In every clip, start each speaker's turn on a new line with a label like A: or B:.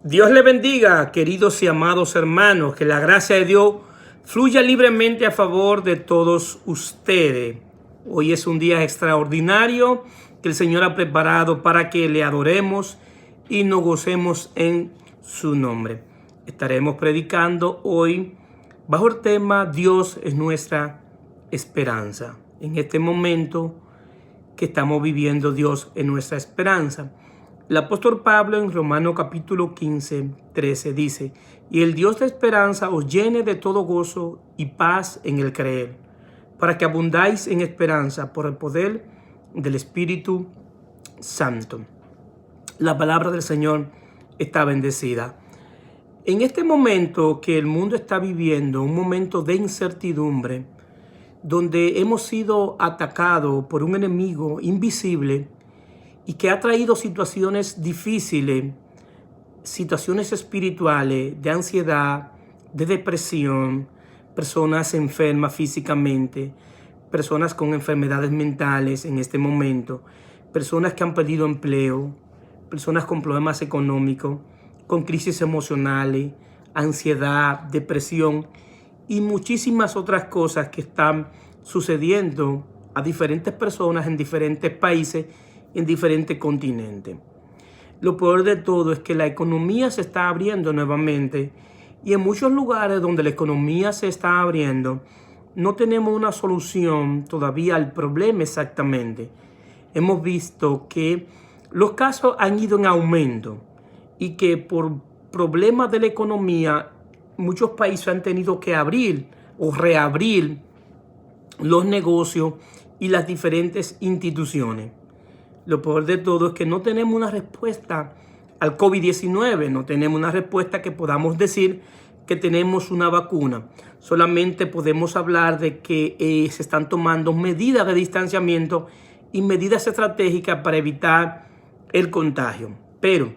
A: Dios le bendiga, queridos y amados hermanos, que la gracia de Dios fluya libremente a favor de todos ustedes. Hoy es un día extraordinario que el Señor ha preparado para que le adoremos y nos gocemos en su nombre. Estaremos predicando hoy bajo el tema Dios es nuestra esperanza. En este momento que estamos viviendo, Dios es nuestra esperanza. El apóstol Pablo en Romanos capítulo 15, 13 dice: y el Dios de esperanza os llene de todo gozo y paz en el creer, para que abundáis en esperanza por el poder del Espíritu Santo. La palabra del Señor está bendecida. En este momento que el mundo está viviendo, un momento de incertidumbre, donde hemos sido atacados por un enemigo invisible y que ha traído situaciones difíciles, situaciones espirituales, de ansiedad, de depresión, personas enfermas físicamente, personas con enfermedades mentales en este momento, personas que han perdido empleo, personas con problemas económicos, con crisis emocionales, ansiedad, depresión y muchísimas otras cosas que están sucediendo a diferentes personas en diferentes países, en diferentes continentes. Lo peor de todo es que la economía se está abriendo nuevamente y en muchos lugares donde la economía se está abriendo no tenemos una solución todavía al problema exactamente. Hemos visto que los casos han ido en aumento y que por problemas de la economía muchos países han tenido que abrir o reabrir los negocios y las diferentes instituciones. Lo peor de todo es que no tenemos una respuesta al COVID-19, no tenemos una respuesta que podamos decir que tenemos una vacuna. Solamente podemos hablar de que se están tomando medidas de distanciamiento y medidas estratégicas para evitar el contagio. Pero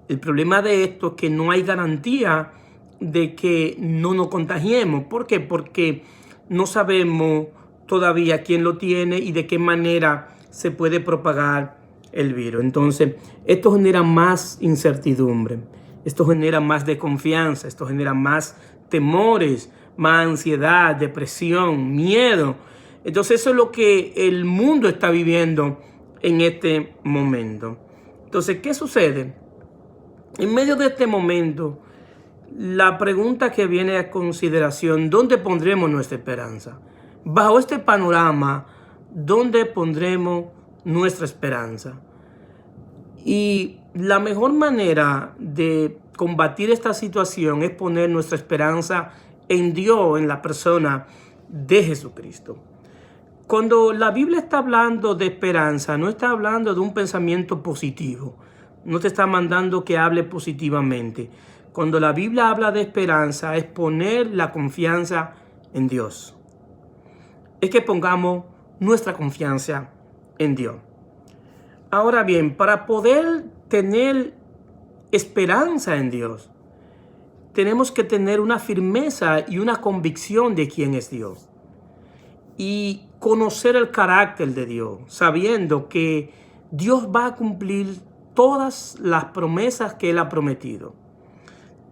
A: el problema de esto es que no hay garantía de que no nos contagiemos. ¿Por qué? Porque no sabemos todavía quién lo tiene y de qué manera se puede propagar el virus. Entonces, esto genera más incertidumbre, esto genera más desconfianza, esto genera más temores, más ansiedad, depresión, miedo. Entonces, eso es lo que el mundo está viviendo en este momento. Entonces, ¿qué sucede? En medio de este momento, la pregunta que viene a consideración: ¿dónde pondremos nuestra esperanza? Bajo este panorama, ¿dónde pondremos nuestra esperanza? Y la mejor manera de combatir esta situación es poner nuestra esperanza en Dios, en la persona de Jesucristo. Cuando la Biblia está hablando de esperanza, no está hablando de un pensamiento positivo, no te está mandando que hable positivamente. Cuando la Biblia habla de esperanza, es poner la confianza en Dios. Es que pongamos nuestra confianza en Dios. Ahora bien, para poder tener esperanza en Dios, tenemos que tener una firmeza y una convicción de quién es Dios. Y conocer el carácter de Dios, sabiendo que Dios va a cumplir todas las promesas que Él ha prometido.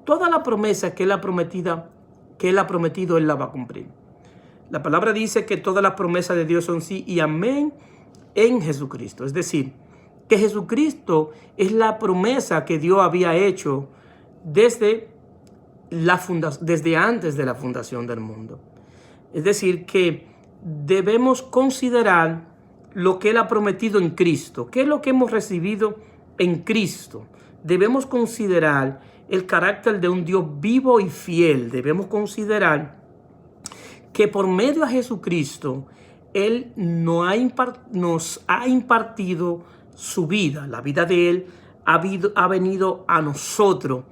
A: Todas las promesas que Él ha prometido, Él las va a cumplir. La palabra dice que todas las promesas de Dios son sí y amén en Jesucristo. Es decir, que Jesucristo es la promesa que Dios había hecho desde antes de la fundación del mundo. Es decir, que debemos considerar lo que Él ha prometido en Cristo. ¿Qué es lo que hemos recibido en Cristo? Debemos considerar el carácter de un Dios vivo y fiel. Debemos considerar que por medio de Jesucristo, Él nos ha impartido su vida. La vida de Él ha venido a nosotros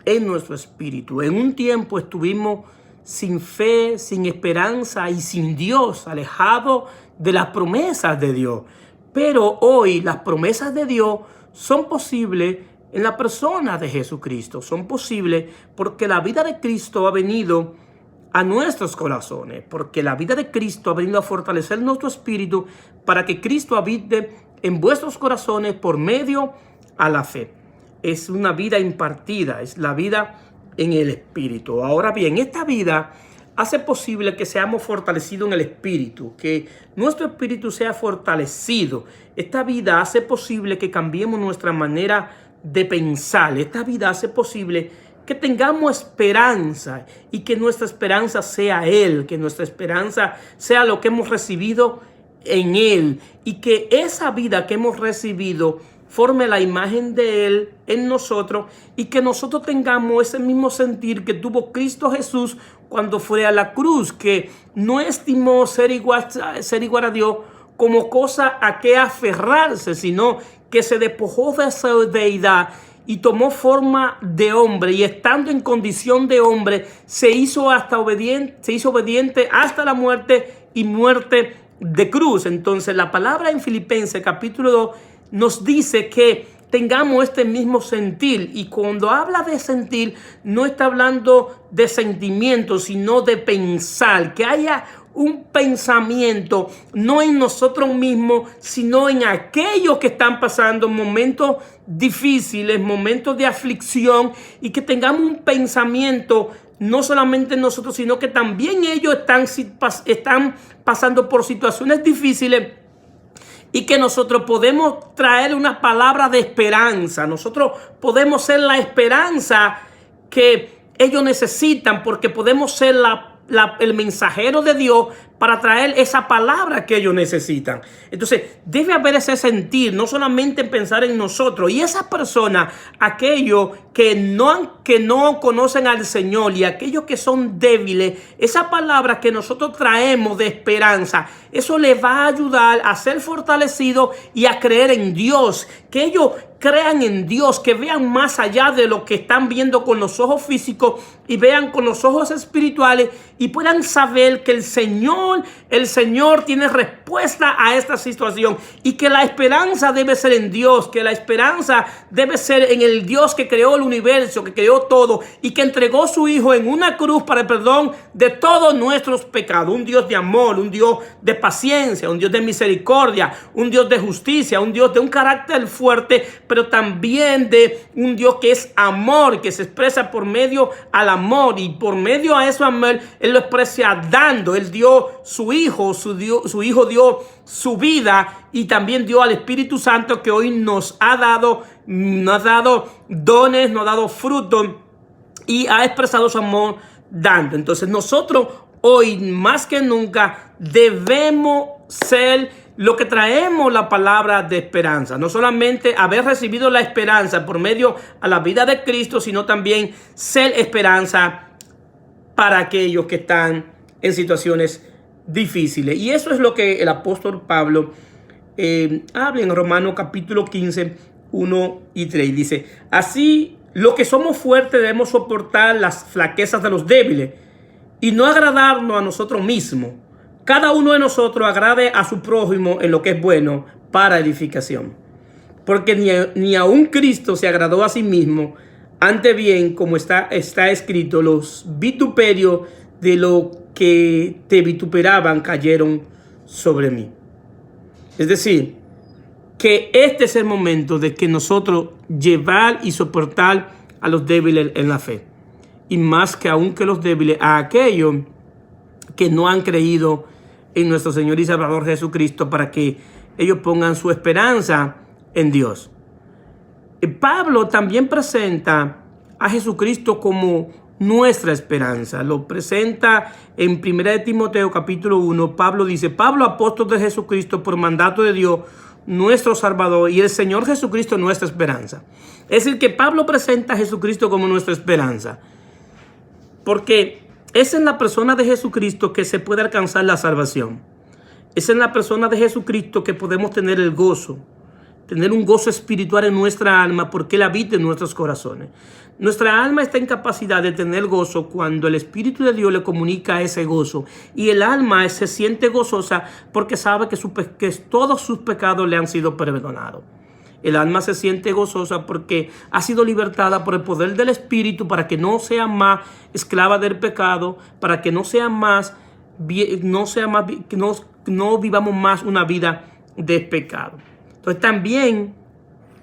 A: en nuestro espíritu. En un tiempo estuvimos sin fe, sin esperanza y sin Dios, alejados de las promesas de Dios. Pero hoy las promesas de Dios son posibles en la persona de Jesucristo. Son posibles porque la vida de Cristo ha venido a nuestros corazones, porque la vida de Cristo ha venido a fortalecer nuestro espíritu para que Cristo habite en vuestros corazones por medio a la fe. es una vida impartida, es la vida en el Espíritu. Ahora bien, esta vida hace posible que seamos fortalecidos en el Espíritu, que nuestro Espíritu sea fortalecido. Esta vida hace posible que cambiemos nuestra manera de pensar. Esta vida hace posible que tengamos esperanza y que nuestra esperanza sea Él, que nuestra esperanza sea lo que hemos recibido en Él y que esa vida que hemos recibido forme la imagen de Él en nosotros y que nosotros tengamos ese mismo sentir que tuvo Cristo Jesús cuando fue a la cruz, que no estimó ser igual a Dios como cosa a que aferrarse, sino que se despojó de su deidad y tomó forma de hombre, y estando en condición de hombre se hizo obediente hasta la muerte y muerte de cruz. Entonces la palabra en Filipenses capítulo 2 nos dice que tengamos este mismo sentir, y cuando habla de sentir no está hablando de sentimientos sino de pensar, que haya un pensamiento no en nosotros mismos sino en aquellos que están pasando momentos difíciles, momentos de aflicción, y que tengamos un pensamiento no solamente nosotros sino que también ellos están pasando por situaciones difíciles, y que nosotros podemos traer una palabra de esperanza. Nosotros podemos ser la esperanza que ellos necesitan, porque podemos ser el mensajero de Dios para traer esa palabra que ellos necesitan. Entonces debe haber ese sentir, no solamente pensar en nosotros. Y esas personas, aquellos que no conocen al Señor y aquellos que son débiles, esa palabra que nosotros traemos de esperanza, eso les va a ayudar a ser fortalecidos y a creer en Dios, que ellos crean en Dios, que vean más allá de lo que están viendo con los ojos físicos y vean con los ojos espirituales y puedan saber que el Señor tiene respuesta a esta situación, y que la esperanza debe ser en Dios, que la esperanza debe ser en el Dios que creó el universo, que creó todo y que entregó su Hijo en una cruz para el perdón de todos nuestros pecados. Un Dios de amor, un Dios de paciencia, un Dios de misericordia, un Dios de justicia, un Dios de un carácter fuerte, pero también de un Dios que es amor, que se expresa por medio al amor, y por medio a eso amor Él lo expresa dando. Él dio su Hijo, su Hijo dio su vida, y también dio al Espíritu Santo, que hoy nos ha dado dones, nos ha dado fruto y ha expresado su amor dando. Entonces nosotros hoy más que nunca debemos ser lo que traemos la palabra de esperanza. No solamente haber recibido la esperanza por medio a la vida de Cristo, sino también ser esperanza para aquellos que están en situaciones difíciles. Y eso es lo que el apóstol Pablo habla en Romanos capítulo 15, 1 y 3. Dice: así, los que somos fuertes debemos soportar las flaquezas de los débiles y no agradarnos a nosotros mismos. Cada uno de nosotros agrade a su prójimo en lo que es bueno para edificación. Porque ni aun Cristo se agradó a sí mismo. Antes bien, como está escrito, los vituperios de lo que te vituperaban cayeron sobre mí. Es decir, que este es el momento de que nosotros llevar y soportar a los débiles en la fe. Y más que aún que los débiles, a aquellos que no han creído en nuestro Señor y Salvador Jesucristo, para que ellos pongan su esperanza en Dios. Pablo también presenta a Jesucristo como nuestra esperanza. Lo presenta en 1 Timoteo capítulo 1. Pablo dice: Pablo, apóstol de Jesucristo por mandato de Dios, nuestro Salvador, y el Señor Jesucristo nuestra esperanza. Es decir, que Pablo presenta a Jesucristo como nuestra esperanza, porque es en la persona de Jesucristo que se puede alcanzar la salvación. Es en la persona de Jesucristo que podemos tener el gozo, tener un gozo espiritual en nuestra alma, porque Él habita en nuestros corazones. Nuestra alma está en capacidad de tener gozo cuando el Espíritu de Dios le comunica ese gozo. Y el alma se siente gozosa porque sabe que todos sus pecados le han sido perdonados. El alma se siente gozosa porque ha sido libertada por el poder del Espíritu, para que no sea más esclava del pecado, para que no vivamos más una vida de pecado. Entonces también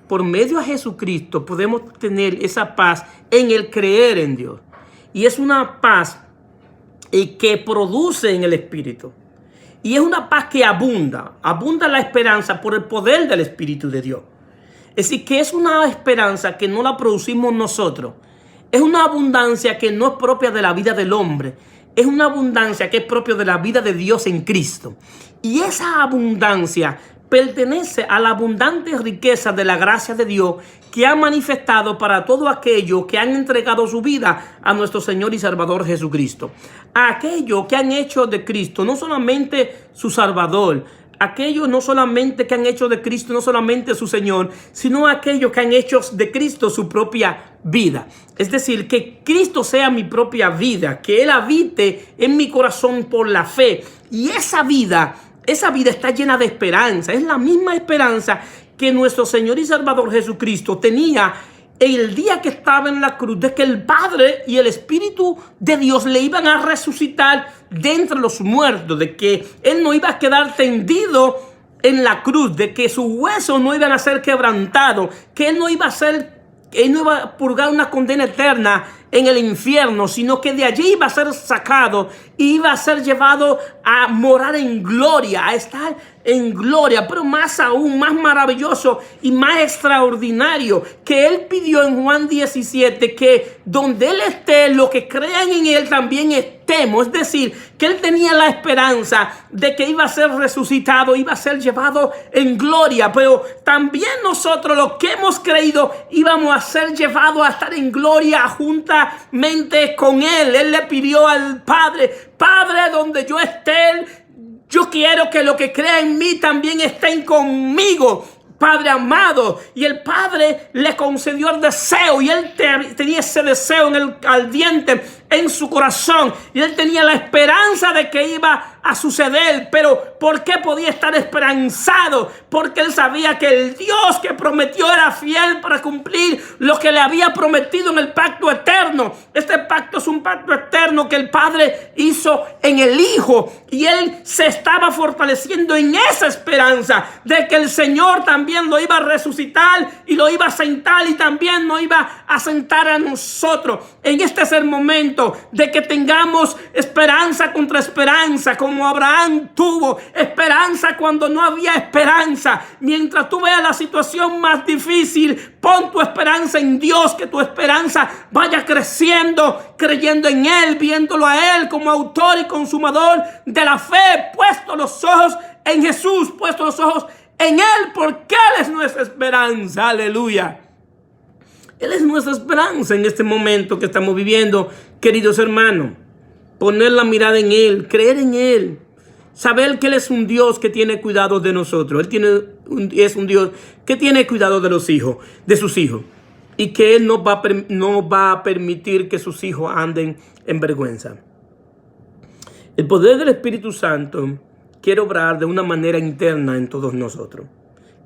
A: por medio de Jesucristo podemos tener esa paz en el creer en Dios. Y es una paz que produce en el Espíritu. Y es una paz que abunda la esperanza por el poder del Espíritu de Dios. Es decir, que es una esperanza que no la producimos nosotros. Es una abundancia que no es propia de la vida del hombre. Es una abundancia que es propia de la vida de Dios en Cristo. Y esa abundancia pertenece a la abundante riqueza de la gracia de Dios que ha manifestado para todos aquellos que han entregado su vida a nuestro Señor y Salvador Jesucristo. A aquellos que han hecho de Cristo no solamente su Salvador, aquellos no solamente que han hecho de Cristo no solamente su Señor, sino aquellos que han hecho de Cristo su propia vida. Es decir, que Cristo sea mi propia vida, que Él habite en mi corazón por la fe. Y esa vida está llena de esperanza. Es la misma esperanza que nuestro Señor y Salvador Jesucristo tenía el día que estaba en la cruz, de que el Padre y el Espíritu de Dios le iban a resucitar de entre los muertos, de que Él no iba a quedar tendido en la cruz, de que sus huesos no iban a ser quebrantados, que Él no iba a purgar una condena eterna en el infierno, sino que de allí iba a ser sacado y iba a ser llevado a morar en gloria, a estar en gloria, pero más aún, más maravilloso y más extraordinario, que Él pidió en Juan 17 que donde Él esté, los que crean en Él también estemos. Es decir, que Él tenía la esperanza de que iba a ser resucitado, iba a ser llevado en gloria, pero también nosotros los que hemos creído íbamos a ser llevados a estar en gloria juntamente con Él. Él le pidió al Padre: Padre, donde yo esté, yo quiero que los que crean en mí también estén conmigo, Padre amado. Y el Padre le concedió el deseo, y Él tenía ese deseo en el ardiente en su corazón, y Él tenía la esperanza de que iba a suceder. Pero ¿por qué podía estar esperanzado? Porque Él sabía que el Dios que prometió era fiel para cumplir lo que le había prometido en el pacto eterno. Este pacto es un pacto eterno que el Padre hizo en el Hijo, y Él se estaba fortaleciendo en esa esperanza de que el Señor también lo iba a resucitar y lo iba a sentar, y también nos iba a sentar a nosotros. En este es el momento de que tengamos esperanza contra esperanza, como Abraham tuvo esperanza cuando no había esperanza. Mientras tú veas la situación más difícil, pon tu esperanza en Dios, que tu esperanza vaya creciendo, creyendo en Él, viéndolo a Él como autor y consumador de la fe, puesto los ojos en Jesús, puesto los ojos en Él, porque Él es nuestra esperanza. Aleluya. Él es nuestra esperanza en este momento que estamos viviendo, queridos hermanos. Poner la mirada en Él, creer en Él, saber que Él es un Dios que tiene cuidado de nosotros. Es un Dios que tiene cuidado de los hijos, de sus hijos, y que Él no va a permitir que sus hijos anden en vergüenza. El poder del Espíritu Santo quiere obrar de una manera interna en todos nosotros.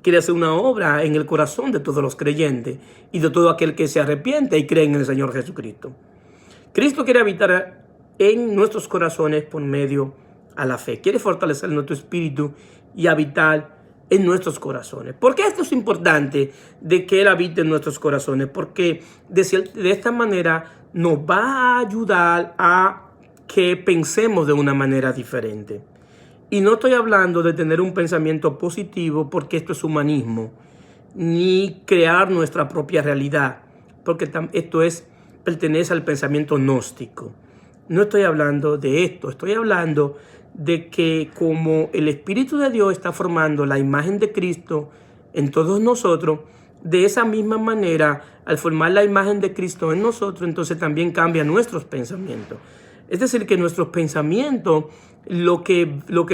A: Quiere hacer una obra en el corazón de todos los creyentes y de todo aquel que se arrepiente y cree en el Señor Jesucristo. Cristo quiere habitar en nuestros corazones por medio a la fe. Quiere fortalecer nuestro espíritu y habitar en nuestros corazones. ¿Por qué esto es importante de que Él habite en nuestros corazones? Porque de esta manera nos va a ayudar a que pensemos de una manera diferente. Y no estoy hablando de tener un pensamiento positivo, porque esto es humanismo, ni crear nuestra propia realidad, porque esto pertenece al pensamiento gnóstico. No estoy hablando de esto, estoy hablando de que como el Espíritu de Dios está formando la imagen de Cristo en todos nosotros, de esa misma manera, al formar la imagen de Cristo en nosotros, entonces también cambia nuestros pensamientos. Es decir, que nuestros pensamientos, lo que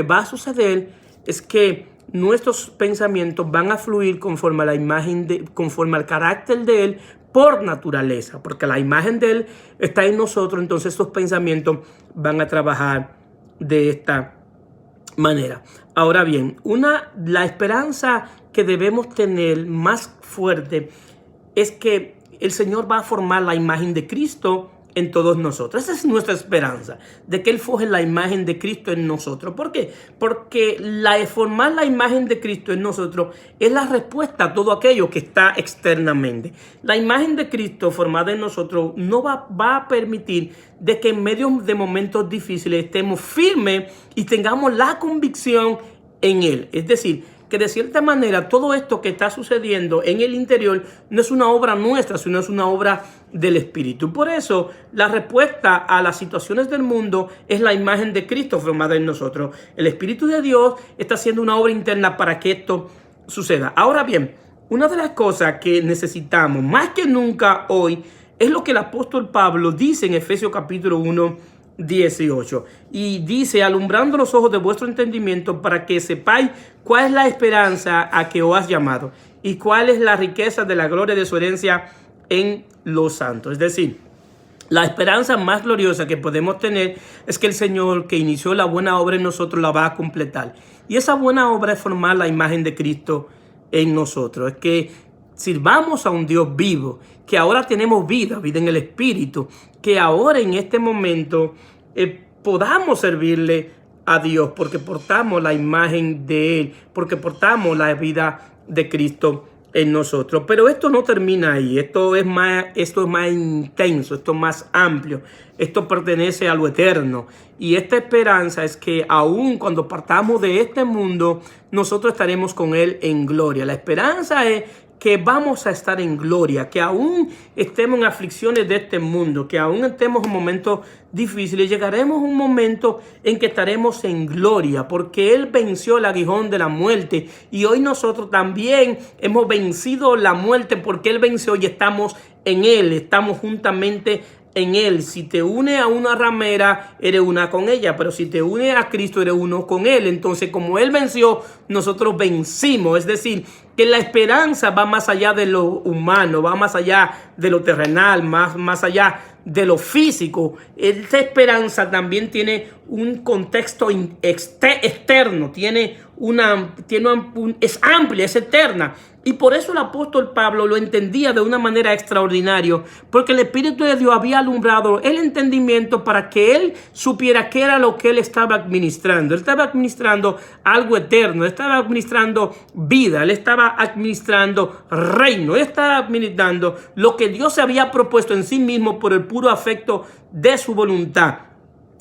A: va a suceder es que nuestros pensamientos van a fluir conforme a la imagen conforme al carácter de Él por naturaleza, porque la imagen de Él está en nosotros. Entonces estos pensamientos van a trabajar de esta manera. Ahora bien, la esperanza que debemos tener más fuerte es que el Señor va a formar la imagen de Cristo en todos nosotros. Esa es nuestra esperanza, de que Él forje la imagen de Cristo en nosotros. ¿Por qué? Porque formar la imagen de Cristo en nosotros es la respuesta a todo aquello que está externamente. La imagen de Cristo formada en nosotros no va a permitir de que en medio de momentos difíciles estemos firmes y tengamos la convicción en Él. Es decir, que de cierta manera todo esto que está sucediendo en el interior no es una obra nuestra, sino es una obra del Espíritu. Por eso la respuesta a las situaciones del mundo es la imagen de Cristo formada en nosotros. El Espíritu de Dios está haciendo una obra interna para que esto suceda. Ahora bien, una de las cosas que necesitamos más que nunca hoy es lo que el apóstol Pablo dice en Efesios capítulo 1, 18, y dice: alumbrando los ojos de vuestro entendimiento para que sepáis cuál es la esperanza a que os has llamado y cuál es la riqueza de la gloria de su herencia en los santos. Es decir, la esperanza más gloriosa que podemos tener es que el Señor que inició la buena obra en nosotros la va a completar, y esa buena obra es formar la imagen de Cristo en nosotros. Es que sirvamos a un Dios vivo, que ahora tenemos vida en el Espíritu, que ahora en este momento podamos servirle a Dios porque portamos la imagen de Él, porque portamos la vida de Cristo en nosotros. Pero esto no termina ahí, esto es más intenso, esto es más amplio, esto pertenece a lo eterno. Y esta esperanza es que aun cuando partamos de este mundo, nosotros estaremos con Él en gloria. La esperanza es que vamos a estar en gloria, que aún estemos en aflicciones de este mundo, que aún estemos en momentos difíciles, llegaremos a un momento en que estaremos en gloria, porque Él venció el aguijón de la muerte, y hoy nosotros también hemos vencido la muerte porque Él venció y estamos en Él, estamos juntamente en Él. Si te une a una ramera, eres una con ella, pero si te une a Cristo, eres uno con Él. Entonces, como Él venció, nosotros vencimos. Es decir, que la esperanza va más allá de lo humano, va más allá de lo terrenal, más allá de lo físico. Esta esperanza también tiene un contexto externo, es amplia, es eterna. Y por eso el apóstol Pablo lo entendía de una manera extraordinaria, porque el Espíritu de Dios había alumbrado el entendimiento para que él supiera qué era lo que él estaba administrando. Él estaba administrando algo eterno, él estaba administrando vida, él estaba administrando reino, él estaba administrando lo que Dios se había propuesto en sí mismo por el puro afecto de su voluntad.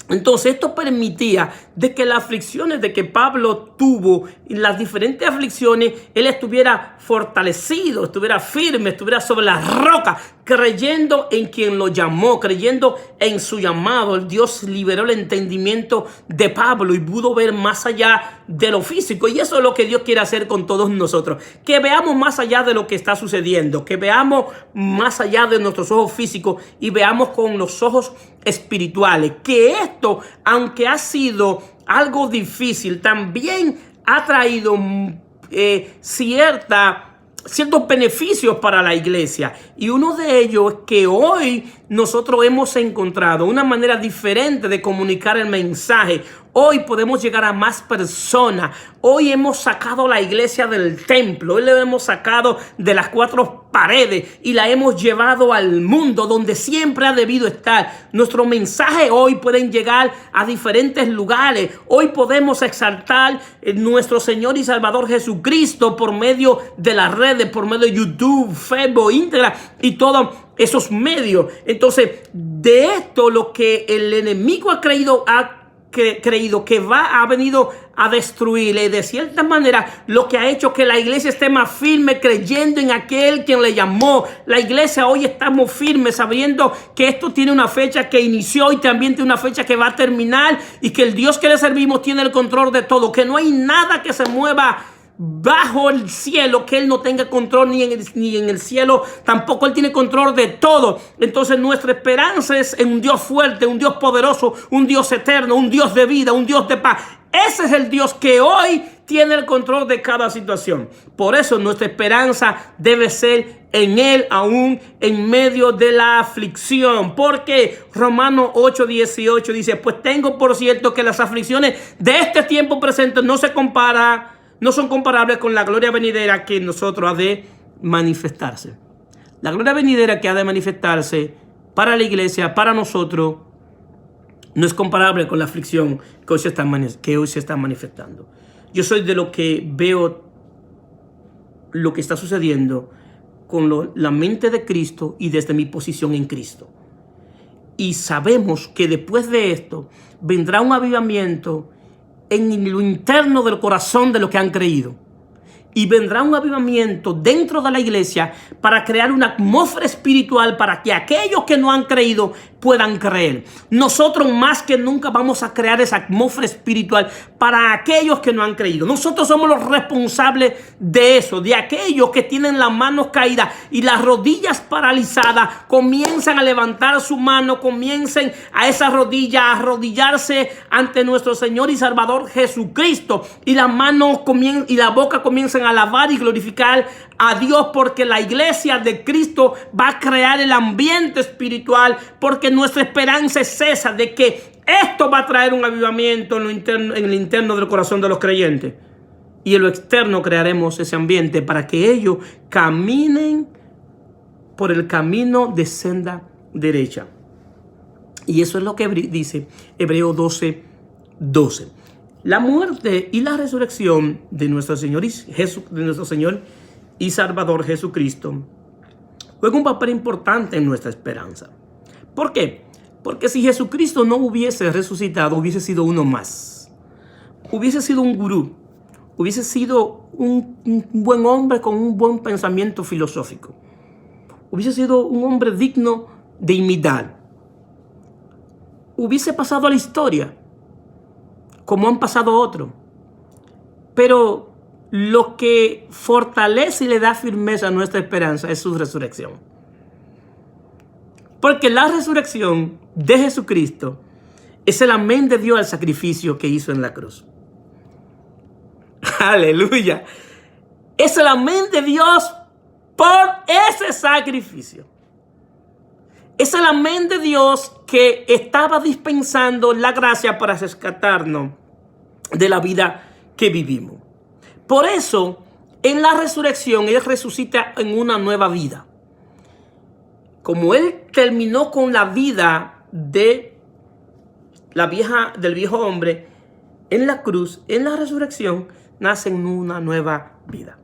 A: Entonces esto permitía de que las aflicciones de que Pablo tuvo, las diferentes aflicciones, él estuviera fortalecido, estuviera firme, estuviera sobre la roca, creyendo en quien lo llamó, creyendo en su llamado. El Dios liberó el entendimiento de Pablo y pudo ver más allá de lo físico. Y eso es lo que Dios quiere hacer con todos nosotros, que veamos más allá de lo que está sucediendo, que veamos más allá de nuestros ojos físicos y veamos con los ojos espirituales, que esto, aunque ha sido algo difícil, también ha traído ciertos beneficios para la iglesia, y uno de ellos es que hoy nosotros hemos encontrado una manera diferente de comunicar el mensaje. Hoy podemos llegar a más personas. Hoy hemos sacado la iglesia del templo. Hoy la hemos sacado de las cuatro paredes y la hemos llevado al mundo donde siempre ha debido estar. Nuestro mensaje hoy puede llegar a diferentes lugares. Hoy podemos exaltar nuestro Señor y Salvador Jesucristo por medio de las redes, por medio de YouTube, Facebook, Instagram y todos esos medios. Entonces, de esto lo que el enemigo ha creído que ha venido a destruirle, de cierta manera lo que ha hecho que la iglesia esté más firme creyendo en aquel quien le llamó. La iglesia hoy estamos firmes sabiendo que esto tiene una fecha que inició y también tiene una fecha que va a terminar, y que el Dios que le servimos tiene el control de todo, que no hay nada que se mueva bajo el cielo que Él no tenga control, ni en el cielo tampoco. Él tiene control de todo. Entonces nuestra esperanza es en un Dios fuerte, un Dios poderoso, un Dios eterno, un Dios de vida, un Dios de paz. Ese es el Dios que hoy tiene el control de cada situación. Por eso nuestra esperanza debe ser en Él, aún en medio de la aflicción. Porque Romanos 8:18 dice: pues tengo por cierto que las aflicciones de este tiempo presente no son comparables con la gloria venidera que en nosotros ha de manifestarse. La gloria venidera que ha de manifestarse para la iglesia, para nosotros, no es comparable con la aflicción que hoy se está manifestando. Yo soy de lo que veo lo que está sucediendo con la mente de Cristo y desde mi posición en Cristo. Y sabemos que después de esto vendrá un avivamiento en lo interno del corazón de los que han creído. Y vendrá un avivamiento dentro de la iglesia para crear una atmósfera espiritual para que aquellos que no han creído puedan creer. Nosotros más que nunca vamos a crear esa atmósfera espiritual para aquellos que no han creído. Nosotros somos los responsables de eso, de aquellos que tienen las manos caídas y las rodillas paralizadas, comienzan a levantar su mano, comiencen a esa rodilla a arrodillarse ante nuestro Señor y Salvador Jesucristo, y las manos y la boca comienzan a alabar y glorificar a Dios, porque la iglesia de Cristo va a crear el ambiente espiritual, porque nuestra esperanza es esa, de que esto va a traer un avivamiento en el interno del corazón de los creyentes, y en lo externo crearemos ese ambiente para que ellos caminen por el camino de senda derecha. Y eso es lo que dice Hebreos 12:12. La muerte y la resurrección de nuestro Señor y Salvador Jesucristo juega un papel importante en nuestra esperanza. ¿Por qué? Porque si Jesucristo no hubiese resucitado, hubiese sido uno más. Hubiese sido un gurú. Hubiese sido un buen hombre con un buen pensamiento filosófico. Hubiese sido un hombre digno de imitar. Hubiese pasado a la historia, como han pasado otros. Pero lo que fortalece y le da firmeza a nuestra esperanza es su resurrección. Porque la resurrección de Jesucristo es el amén de Dios al sacrificio que hizo en la cruz. Aleluya. Es el amén de Dios por ese sacrificio. Es el amén de Dios que estaba dispensando la gracia para rescatarnos de la vida que vivimos. Por eso, en la resurrección, Él resucita en una nueva vida. Como Él terminó con la vida del viejo hombre en la cruz, en la resurrección, nace en una nueva vida.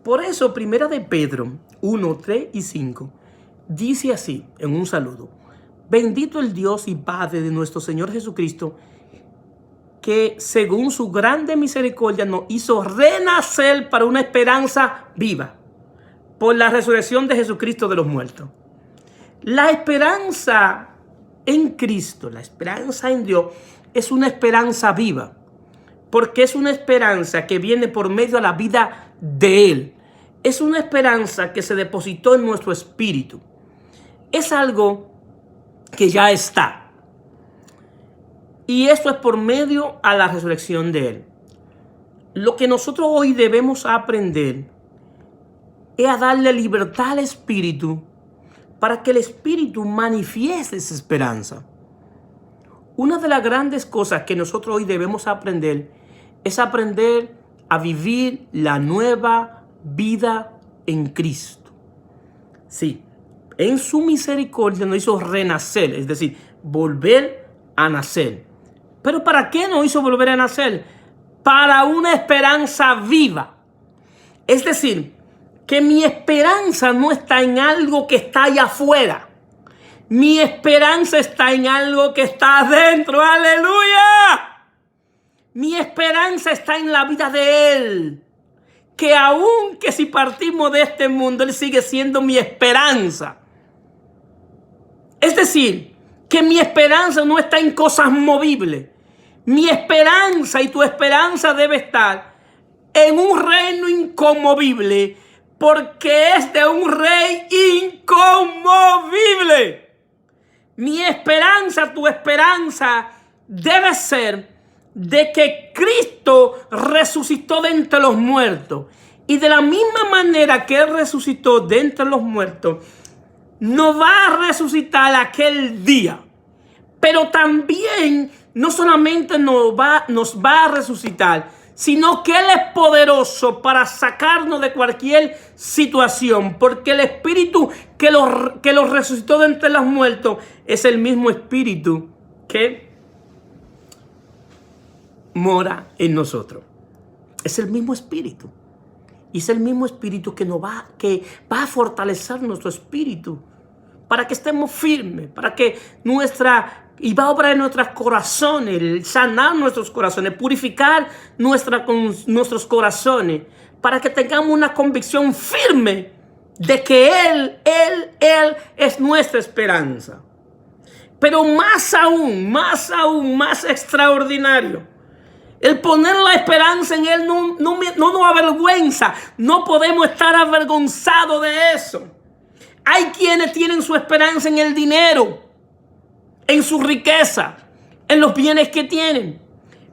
A: Por eso, 1 de Pedro 1, 3 y 5, dice así, en un saludo: bendito el Dios y Padre de nuestro Señor Jesucristo, que según su grande misericordia nos hizo renacer para una esperanza viva, por la resurrección de Jesucristo de los muertos. La esperanza en Cristo, la esperanza en Dios, es una esperanza viva, porque es una esperanza que viene por medio de la vida de Él. Es una esperanza que se depositó en nuestro espíritu. Es algo que ya está. Y esto es por medio a la resurrección de Él. Lo que nosotros hoy debemos aprender es a darle libertad al espíritu para que el espíritu manifieste esa esperanza. Una de las grandes cosas que nosotros hoy debemos aprender es aprender a vivir la nueva vida en Cristo. Sí, en su misericordia nos hizo renacer, es decir, volver a nacer. ¿Pero para qué nos hizo volver a nacer? Para una esperanza viva. Es decir, que mi esperanza no está en algo que está allá afuera. Mi esperanza está en algo que está adentro. ¡Aleluya! Mi esperanza está en la vida de Él. Que aun que si partimos de este mundo, Él sigue siendo mi esperanza. Es decir, que mi esperanza no está en cosas movibles. Mi esperanza y tu esperanza debe estar en un reino inconmovible, porque es de un rey inconmovible. Mi esperanza, tu esperanza debe ser de que Cristo resucitó de entre los muertos. Y de la misma manera que Él resucitó de entre los muertos, no va a resucitar aquel día. Pero también no solamente nos va a resucitar, sino que Él es poderoso para sacarnos de cualquier situación, porque el Espíritu que los resucitó de entre los muertos es el mismo Espíritu que mora en nosotros. Es el mismo Espíritu. Y es el mismo Espíritu que va a fortalecer nuestro espíritu para que estemos firmes, para que y va a obrar en nuestros corazones, sanar nuestros corazones, purificar nuestros corazones, para que tengamos una convicción firme de que Él es nuestra esperanza. Pero más aún, más extraordinario, el poner la esperanza en Él no nos avergüenza. No podemos estar avergonzados de eso. Hay quienes tienen su esperanza en el dinero, en su riqueza, en los bienes que tienen.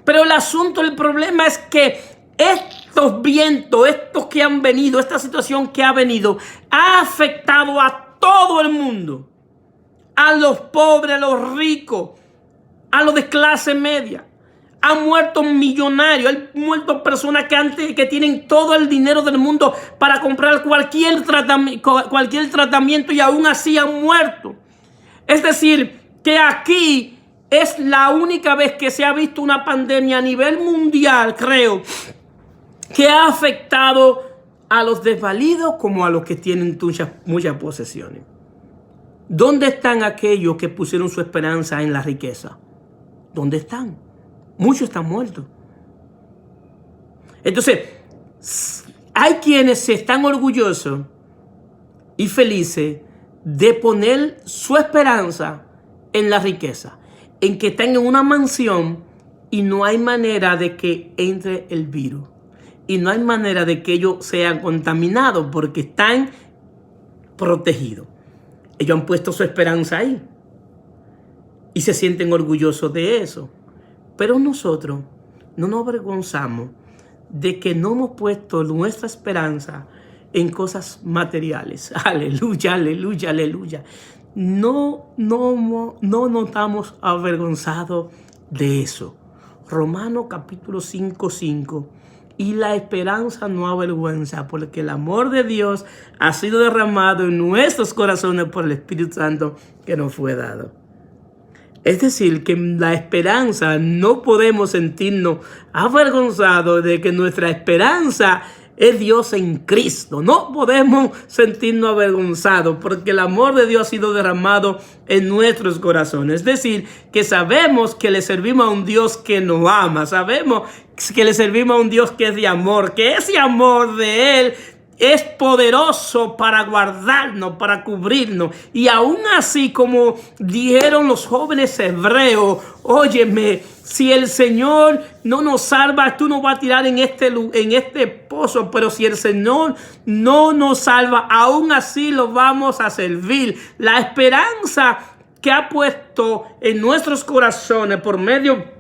A: Pero el problema es que estos vientos, estos que han venido, esta situación que ha venido, ha afectado a todo el mundo. A los pobres, a los ricos, a los de clase media. Han muerto millonarios, han muerto personas que tienen todo el dinero del mundo para comprar cualquier tratamiento y aún así han muerto. Es decir, que aquí es la única vez que se ha visto una pandemia a nivel mundial, creo, que ha afectado a los desvalidos como a los que tienen muchas posesiones. ¿Dónde están aquellos que pusieron su esperanza en la riqueza? ¿Dónde están? Muchos están muertos. Entonces, hay quienes están orgullosos y felices de poner su esperanza en la riqueza, en que están en una mansión y no hay manera de que entre el virus. Y no hay manera de que ellos sean contaminados porque están protegidos. Ellos han puesto su esperanza ahí y se sienten orgullosos de eso. Pero nosotros no nos avergonzamos de que no hemos puesto nuestra esperanza en cosas materiales. Aleluya, aleluya, aleluya. No nos estamos avergonzados de eso. Romanos capítulo 5:5. Y la esperanza no avergüenza, porque el amor de Dios ha sido derramado en nuestros corazones por el Espíritu Santo que nos fue dado. Es decir, que en la esperanza no podemos sentirnos avergonzados de que nuestra esperanza es Dios en Cristo. No podemos sentirnos avergonzados porque el amor de Dios ha sido derramado en nuestros corazones. Es decir, que sabemos que le servimos a un Dios que nos ama. Sabemos que le servimos a un Dios que es de amor, que ese amor de Él es poderoso para guardarnos, para cubrirnos. Y aún así, como dijeron los jóvenes hebreos, óyeme, si el Señor no nos salva, tú nos vas a tirar en este pozo. Pero si el Señor no nos salva, aún así lo vamos a servir. La esperanza que ha puesto en nuestros corazones por medio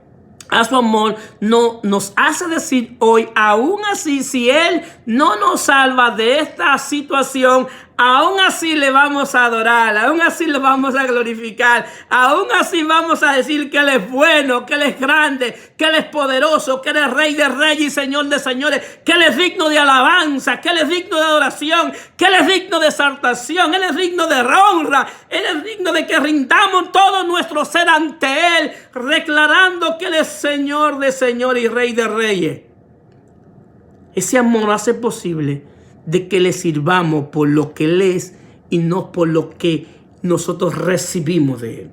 A: a su amor nos hace decir hoy, aún así, si Él no nos salva de esta situación, aún así le vamos a adorar, aún así le vamos a glorificar, aún así vamos a decir que Él es bueno, que Él es grande, que Él es poderoso, que Él es Rey de reyes y Señor de señores, que Él es digno de alabanza, que Él es digno de adoración, que Él es digno de exaltación, Él es digno de honra, Él es digno de que rindamos todo nuestro ser ante Él, declarando que Él es Señor de señores y Rey de reyes. Ese amor hace posible de que le sirvamos por lo que Él es y no por lo que nosotros recibimos de Él.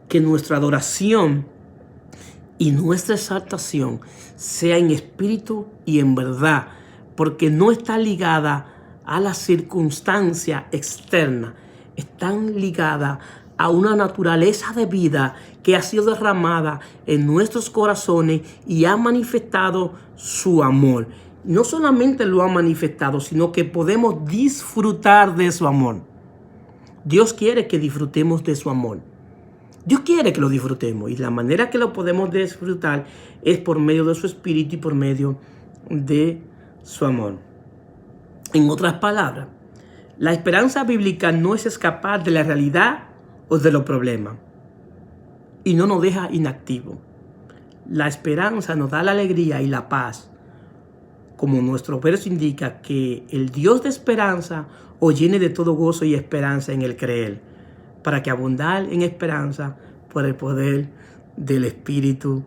A: Que nuestra adoración y nuestra exaltación sea en espíritu y en verdad, porque no está ligada a la circunstancia externa, están ligadas a una naturaleza de vida que ha sido derramada en nuestros corazones y ha manifestado su amor. No solamente lo ha manifestado, sino que podemos disfrutar de su amor. Dios quiere que disfrutemos de su amor. Dios quiere que lo disfrutemos y la manera que lo podemos disfrutar es por medio de su espíritu y por medio de su amor. En otras palabras, la esperanza bíblica no es escapar de la realidad o de los problemas y no nos deja inactivos. La esperanza nos da la alegría y la paz. Como nuestro verso indica, que el Dios de esperanza os llene de todo gozo y esperanza en el creer, para que abundar en esperanza por el poder del Espíritu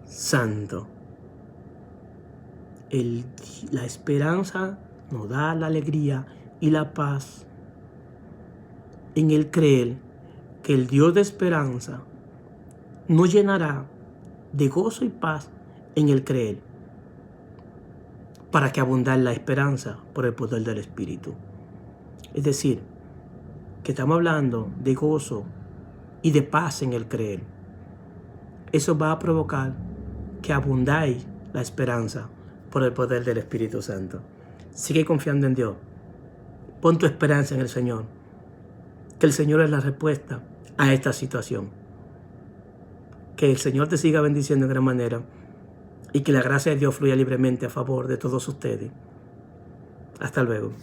A: Santo. La esperanza nos da la alegría y la paz en el creer que el Dios de esperanza nos llenará de gozo y paz en el creer, para que abundar la esperanza por el poder del Espíritu. Es decir, que estamos hablando de gozo y de paz en el creer. Eso va a provocar que abundáis la esperanza por el poder del Espíritu Santo. Sigue confiando en Dios. Pon tu esperanza en el Señor. Que el Señor es la respuesta a esta situación. Que el Señor te siga bendiciendo de gran manera y que la gracia de Dios fluya libremente a favor de todos ustedes. Hasta luego.